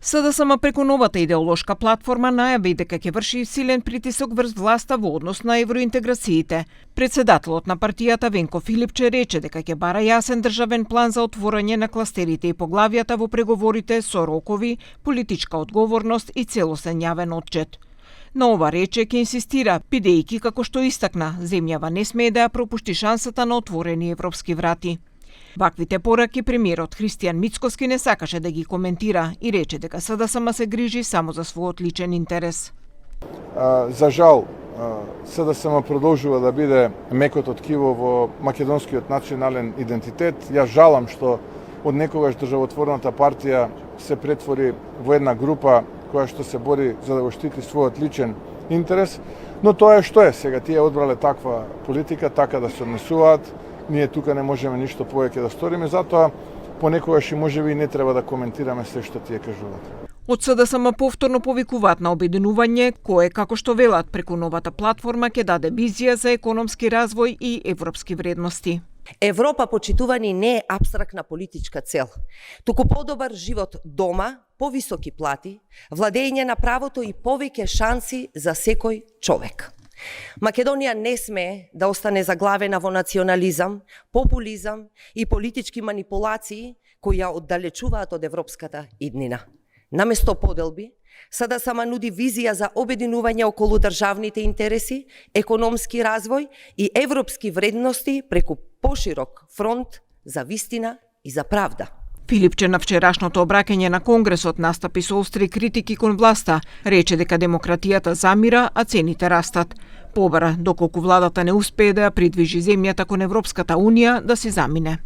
СДСМ преку новата идеолошка платформа најави дека ќе врши силен притисок врз власта во однос на евроинтеграциите. Председателот на партијата Венко Филипче рече дека ќе бара јасен државен план за отворање на кластерите и поглавјата во преговорите со рокови, политичка одговорност и целосен јавен отчет. На ова рече ќе инсистира, бидејќи како што истакна, земјава не смее да ја пропушти шансата на отворени европски врати. Ваквите пораки премиерот Христијан Мицкоски не сакаше да ги коментира и рече дека СДСМ се грижи само за својот личен интерес. За жал, СДСМ продолжува да биде мекото ткиво во македонскиот национален идентитет. Јас жалам што од некогаш државотворната партија се претвори во една група која што се бори за да го штити својот личен интерес, но тоа е што е сега. Тие одбрале таква политика, така да се однесуваат. Ние тука не можеме ништо повеќе да сториме, затоа понекогаш и можеби и не треба да коментираме се што тие кажуваат. Од СДСМ повторно повикуваат на обединување, кое, како што велат преку новата платформа, ќе даде визија за економски развој и европски вредности. Европа, почитувани, не е апстрактна политичка цел, туку подобар живот дома, повисоки плати, владење на правото и повеќе шанси за секој човек. Македонија не смее да остане заглавена во национализам, популизам и политички манипулации кои ја оддалечуваат од европската иднина. Наместо поделби, СДСМ нуди визија за обединување околу државните интереси, економски развој и европски вредности преку поширок фронт за вистина и за правда. Филипче на вчерашното обраќање на Конгресот настапи со остри критики кон власта, рече дека демократијата замира, а цените растат. Побара, доколку владата не успее да ја придвижи земјата кон Европската унија, да се замине.